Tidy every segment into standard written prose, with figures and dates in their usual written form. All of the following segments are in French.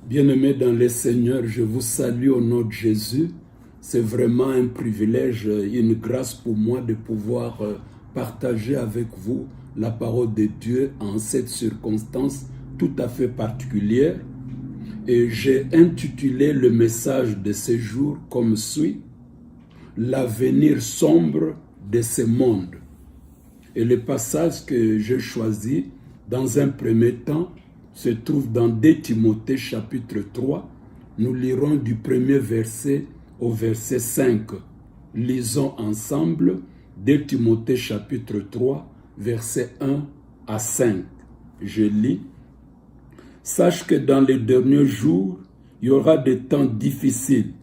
Bien-aimés dans le Seigneur, je vous salue au nom de Jésus. C'est vraiment un privilège, une grâce pour moi de pouvoir partager avec vous la parole de Dieu en cette circonstance tout à fait particulière. Et j'ai intitulé le message de ce jour comme suit: l'avenir sombre de ce monde. Et le passage que j'ai choisi dans un premier temps se trouve dans 2 Timothée chapitre 3. Nous lirons du premier verset au verset 5. Lisons ensemble 2 Timothée chapitre 3, verset 1 à 5. Je lis: Sache que dans les derniers jours, il y aura des temps difficiles,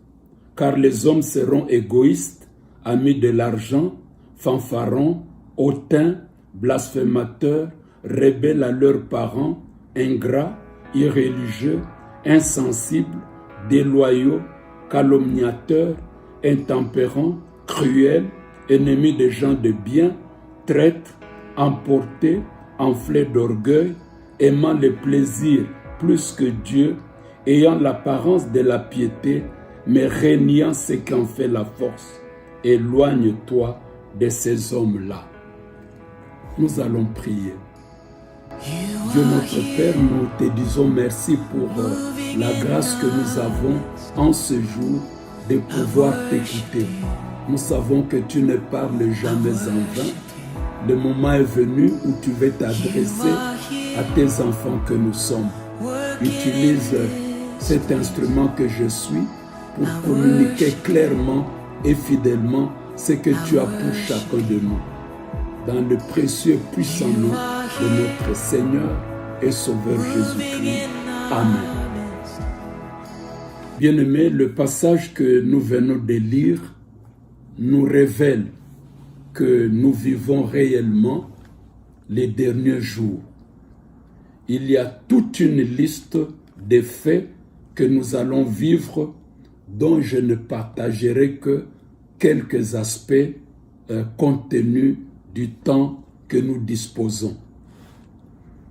car les hommes seront égoïstes, amis de l'argent, fanfarons, hautains, blasphémateurs, rebelles à leurs parents, ingrats, irréligieux, insensibles, déloyaux, calomniateurs, intempérants, cruels, ennemis des gens de bien, traîtres, emportés, enflés d'orgueil, aimant le plaisir plus que Dieu, ayant l'apparence de la piété, mais régnant ce qui en fait la force. Éloigne-toi de ces hommes-là. Nous allons prier. Dieu notre Père, nous te disons merci pour la grâce que nous avons en ce jour de pouvoir t'écouter. Nous savons que tu ne parles jamais en vain. Le moment est venu où tu veux t'adresser à tes enfants que nous sommes. Utilise cet instrument que je suis pour communiquer clairement et fidèlement ce que tu as pour chacun de nous. Dans le précieux puissant nom de notre Seigneur et Sauveur Jésus-Christ. Amen. Bien-aimés, le passage que nous venons de lire nous révèle que nous vivons réellement les derniers jours. Il y a toute une liste de faits que nous allons vivre dont je ne partagerai que quelques aspects compte tenu du temps que nous disposons.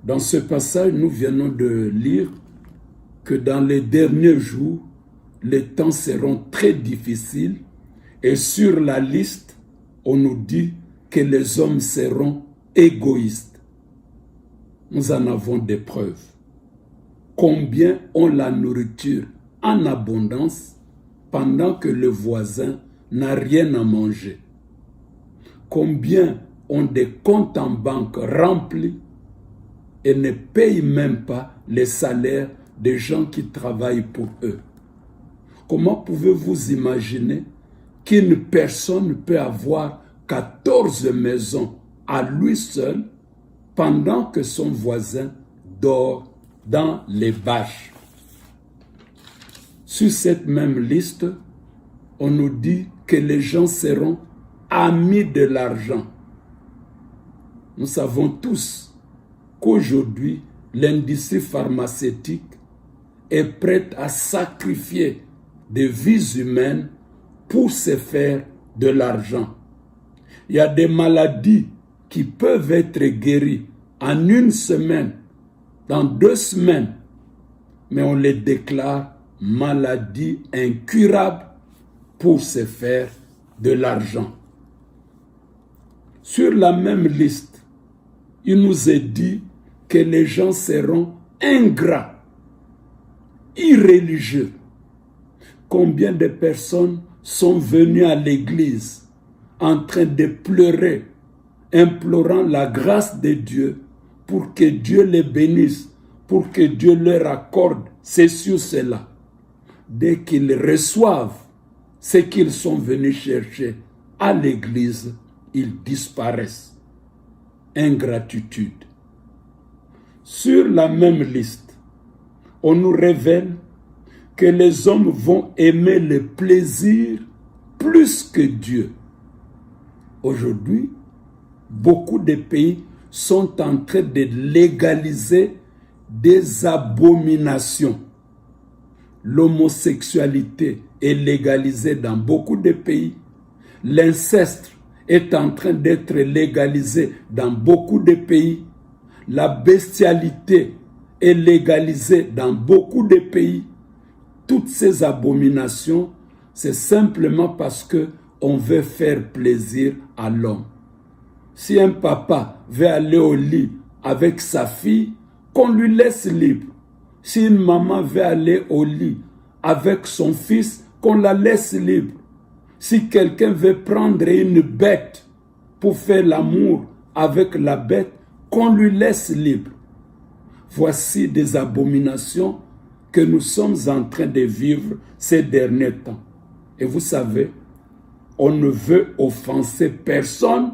Dans ce passage, nous venons de lire que dans les derniers jours, les temps seront très difficiles et sur la liste, on nous dit que les hommes seront égoïstes. Nous en avons des preuves. Combien ont la nourriture en abondance pendant que le voisin n'a rien à manger? Combien ont des comptes en banque remplis et ne payent même pas les salaires des gens qui travaillent pour eux? Comment pouvez-vous imaginer qu'une personne peut avoir 14 maisons à lui seul pendant que son voisin dort dans les bâches? Sur cette même liste, on nous dit que les gens seront amis de l'argent. Nous savons tous qu'aujourd'hui, l'industrie pharmaceutique est prête à sacrifier des vies humaines pour se faire de l'argent. Il y a des maladies qui peuvent être guéries en 1 semaine, dans 2 semaines, mais on les déclare maladies incurables pour se faire de l'argent. Sur la même liste, il nous est dit que les gens seront ingrats, irréligieux. Combien de personnes sont venues à l'église en train de pleurer, implorant la grâce de Dieu pour que Dieu les bénisse, pour que Dieu leur accorde ceci ou cela. Dès qu'ils reçoivent ce qu'ils sont venus chercher à l'église, ils disparaissent. Ingratitude. Sur la même liste, on nous révèle que les hommes vont aimer le plaisir plus que Dieu. Aujourd'hui, beaucoup de pays sont en train de légaliser des abominations. L'homosexualité est légalisée dans beaucoup de pays. L'inceste est en train d'être légalisé dans beaucoup de pays. La bestialité est légalisée dans beaucoup de pays. Toutes ces abominations, c'est simplement parce que on veut faire plaisir à l'homme. Si un papa veut aller au lit avec sa fille, qu'on lui laisse libre. Si une maman veut aller au lit avec son fils, qu'on la laisse libre. Si quelqu'un veut prendre une bête pour faire l'amour avec la bête, qu'on lui laisse libre. Voici des abominations que nous sommes en train de vivre ces derniers temps. Et vous savez, on ne veut offenser personne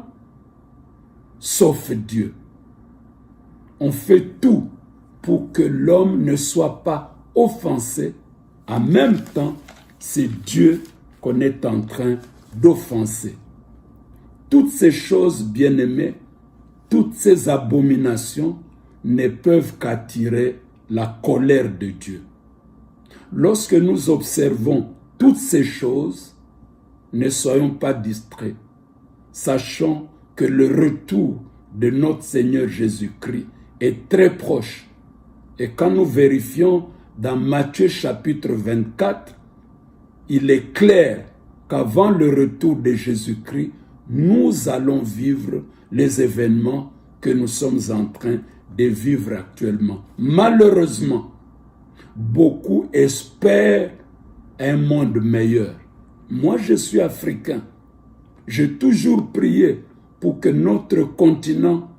sauf Dieu. On fait tout pour que l'homme ne soit pas offensé. En même temps, c'est Dieu qu'on est en train d'offenser. Toutes ces choses, bien-aimées, toutes ces abominations ne peuvent qu'attirer la colère de Dieu. Lorsque nous observons toutes ces choses, ne soyons pas distraits. Sachons que le retour de notre Seigneur Jésus-Christ est très proche. Et quand nous vérifions dans Matthieu chapitre 24, il est clair qu'avant le retour de Jésus-Christ, nous allons vivre les événements que nous sommes en train de vivre actuellement. Malheureusement, beaucoup espèrent un monde meilleur. Moi, je suis africain. J'ai toujours prié pour que notre continent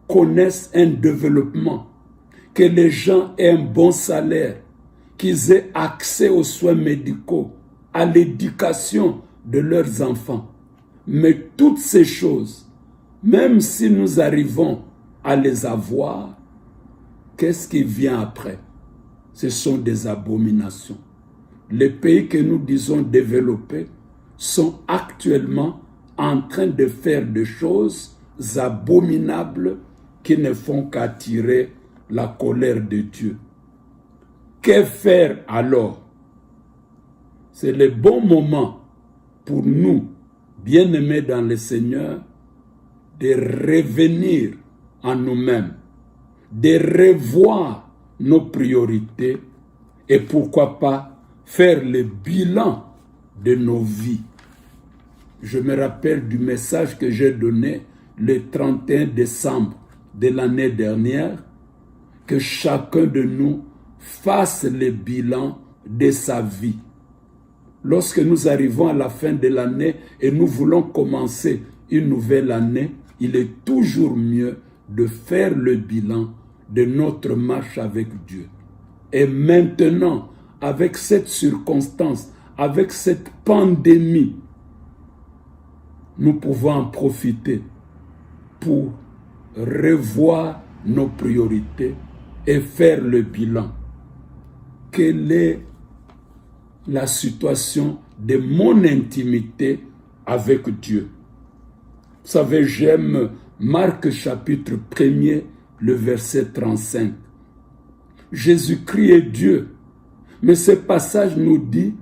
connaisse un développement, que les gens aient un bon salaire, qu'ils aient accès aux soins médicaux, à l'éducation de leurs enfants. Mais toutes ces choses, même si nous arrivons à les avoir, qu'est-ce qui vient après? Ce sont des abominations. Les pays que nous disons développés sont actuellement en train de faire des choses abominables qui ne font qu'attirer la colère de Dieu. Que faire alors? C'est le bon moment pour nous, bien-aimés dans le Seigneur, de revenir en nous-mêmes, de revoir nos priorités et pourquoi pas faire le bilan de nos vies. Je me rappelle du message que j'ai donné le 31 décembre de l'année dernière, que chacun de nous fasse le bilan de sa vie. Lorsque nous arrivons à la fin de l'année et nous voulons commencer une nouvelle année, il est toujours mieux de faire le bilan de notre marche avec Dieu. Et maintenant, avec cette circonstance, avec cette pandémie, nous pouvons en profiter pour revoir nos priorités et faire le bilan. Quelle est la situation de mon intimité avec Dieu? Vous savez, j'aime Marc chapitre 1er, le verset 35. Jésus-Christ est Dieu. Mais ce passage nous dit,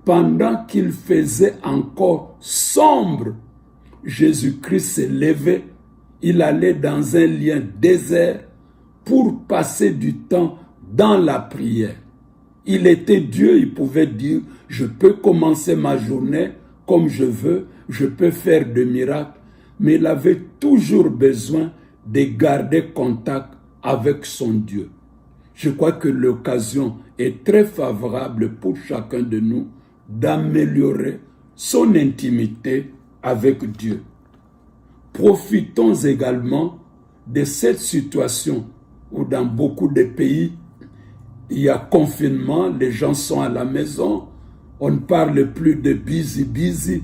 pendant qu'il faisait encore sombre, Jésus-Christ s'est levé, il allait dans un lieu désert pour passer du temps dans la prière. Il était Dieu, il pouvait dire, je peux commencer ma journée comme je veux, je peux faire des miracles, mais il avait toujours besoin de garder contact avec son Dieu. Je crois que l'occasion est très favorable pour chacun de nous d'améliorer son intimité avec Dieu. Profitons également de cette situation où dans beaucoup de pays, il y a confinement, les gens sont à la maison, on ne parle plus de busy.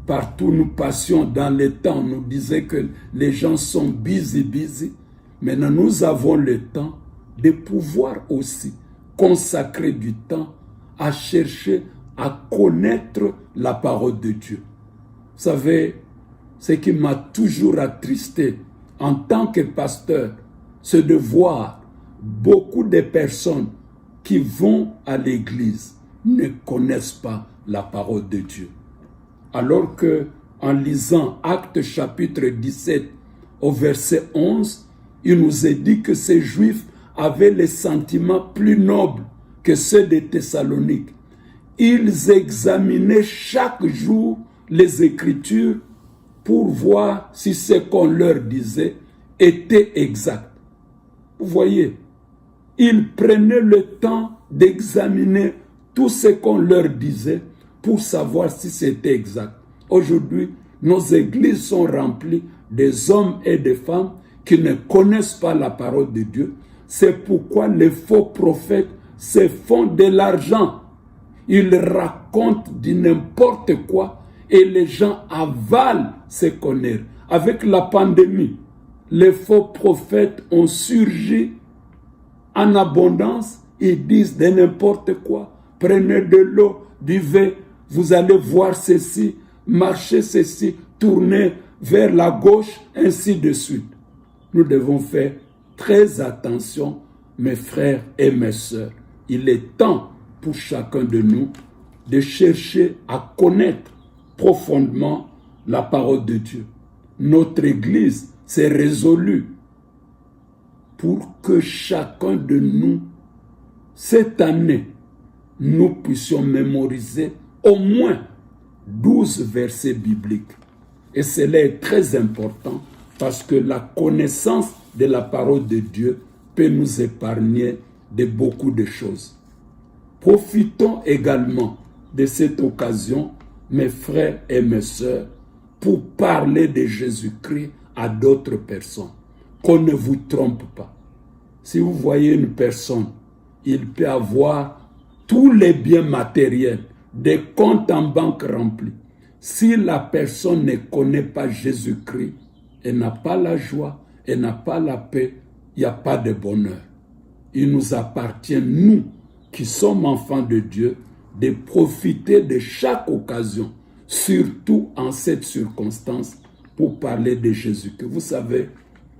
Partout nous passions dans les temps, on nous disait que les gens sont busy. Maintenant, nous avons le temps de pouvoir aussi consacrer du temps à chercher à connaître la parole de Dieu. Vous savez, ce qui m'a toujours attristé en tant que pasteur, c'est de voir beaucoup de personnes qui vont à l'église ne connaissent pas la parole de Dieu. Alors que, en lisant Actes chapitre 17 au verset 11, il nous est dit que ces Juifs avaient les sentiments plus nobles que ceux des Thessaloniques. Ils examinaient chaque jour les Écritures pour voir si ce qu'on leur disait était exact. Vous voyez, ils prenaient le temps d'examiner tout ce qu'on leur disait pour savoir si c'était exact. Aujourd'hui, nos églises sont remplies des hommes et des femmes qui ne connaissent pas la parole de Dieu. C'est pourquoi les faux prophètes se font de l'argent. Ils racontent du n'importe quoi et les gens avalent ces connards. Avec la pandémie, les faux prophètes ont surgi en abondance. Ils disent de n'importe quoi. Prenez de l'eau, buvez, vous allez voir ceci, marchez ceci, tournez vers la gauche, ainsi de suite. Nous devons faire très attention, mes frères et mes sœurs. Il est temps pour chacun de nous de chercher à connaître profondément la parole de Dieu. Notre Église s'est résolue pour que chacun de nous, cette année, nous puissions mémoriser au moins 12 versets bibliques. Et cela est très important parce que la connaissance de la parole de Dieu peut nous épargner de beaucoup de choses. Profitons également de cette occasion, mes frères et mes sœurs, pour parler de Jésus-Christ à d'autres personnes. Qu'on ne vous trompe pas. Si vous voyez une personne, il peut avoir tous les biens matériels, des comptes en banque remplis. Si la personne ne connaît pas Jésus-Christ, elle n'a pas la joie, elle n'a pas la paix, il n'y a pas de bonheur. Il nous appartient, nous, qui sommes enfants de Dieu, de profiter de chaque occasion, surtout en cette circonstance, pour parler de Jésus-Christ. Vous savez,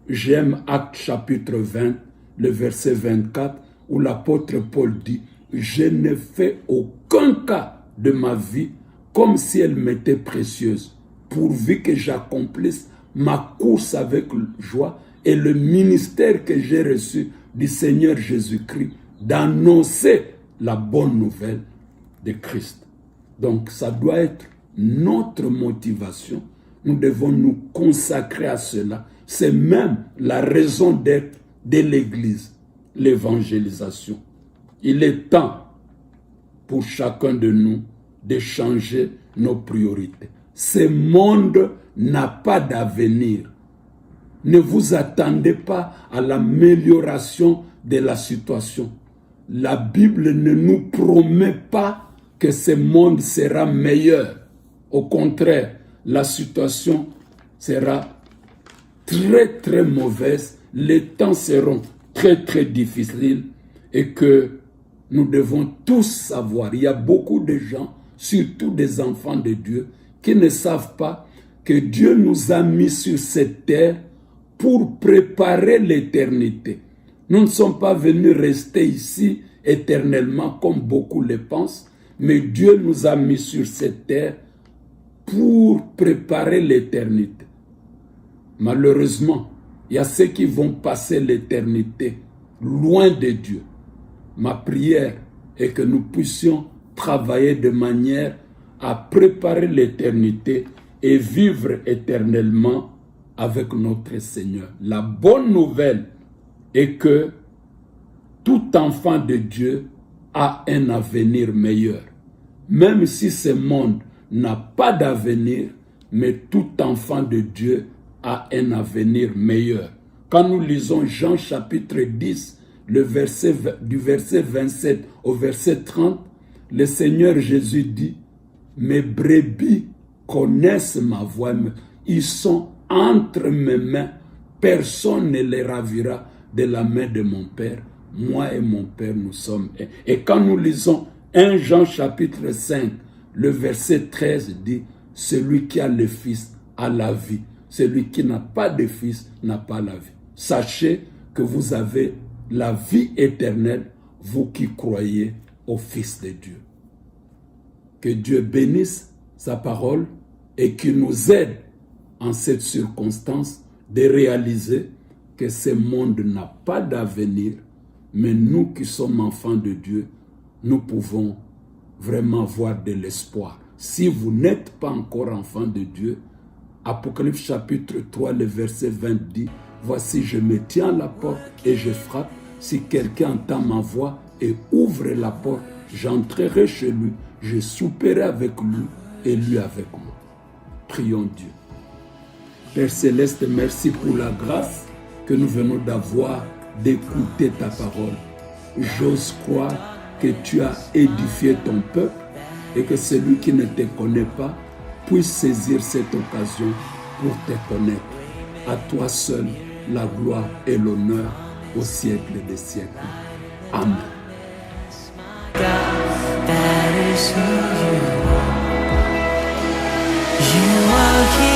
j'aime Actes chapitre 20, le verset 24, où l'apôtre Paul dit « Je ne fais aucun cas de ma vie comme si elle m'était précieuse, pourvu que j'accomplisse ma course avec joie et le ministère que j'ai reçu du Seigneur Jésus-Christ d'annoncer la bonne nouvelle de Christ. » Donc ça doit être notre motivation. Nous devons nous consacrer à cela. C'est même la raison d'être de l'Église, l'évangélisation. Il est temps pour chacun de nous de changer nos priorités. Ce monde n'a pas d'avenir. Ne vous attendez pas à l'amélioration de la situation. La Bible ne nous promet pas que ce monde sera meilleur. Au contraire, la situation sera très très mauvaise. Les temps seront très très difficiles et que nous devons tous savoir. Il y a beaucoup de gens, surtout des enfants de Dieu, qui ne savent pas que Dieu nous a mis sur cette terre pour préparer l'éternité. Nous ne sommes pas venus rester ici éternellement comme beaucoup le pensent, mais Dieu nous a mis sur cette terre pour préparer l'éternité. Malheureusement, il y a ceux qui vont passer l'éternité loin de Dieu. Ma prière est que nous puissions travailler de manière à préparer l'éternité et vivre éternellement avec notre Seigneur. La bonne nouvelle est que tout enfant de Dieu a un avenir meilleur. Même si ce monde n'a pas d'avenir, mais tout enfant de Dieu a un avenir meilleur. Quand nous lisons Jean chapitre 10, du verset 27 au verset 30, le Seigneur Jésus dit « Mes brebis connaissent ma voix, ils sont entre mes mains, personne ne les ravira de la main de mon Père. Moi et mon Père, nous sommes un. » Et quand nous lisons 1 Jean chapitre 5, le verset 13 dit « Celui qui a le Fils a la vie. Celui qui n'a pas de Fils n'a pas la vie. » Sachez que vous avez la vie éternelle, vous qui croyez au Fils de Dieu. Que Dieu bénisse sa parole et qu'il nous aide en cette circonstance de réaliser que ce monde n'a pas d'avenir, Mais nous qui sommes enfants de Dieu, nous pouvons vraiment avoir de l'espoir. Si vous n'êtes pas encore enfant de Dieu, Apocalypse chapitre 3, le verset 20 dit, « Voici, je me tiens à la porte et je frappe. Si quelqu'un entend ma voix et ouvre la porte, j'entrerai chez lui, je souperai avec lui et lui avec moi. » Prions Dieu. Père Céleste, merci pour la grâce que nous venons d'avoir d'écouter ta parole. J'ose croire que tu as édifié ton peuple et que celui qui ne te connaît pas puisse saisir cette occasion pour te connaître. À toi seul, la gloire et l'honneur au siècle des siècles. Amen. You are here.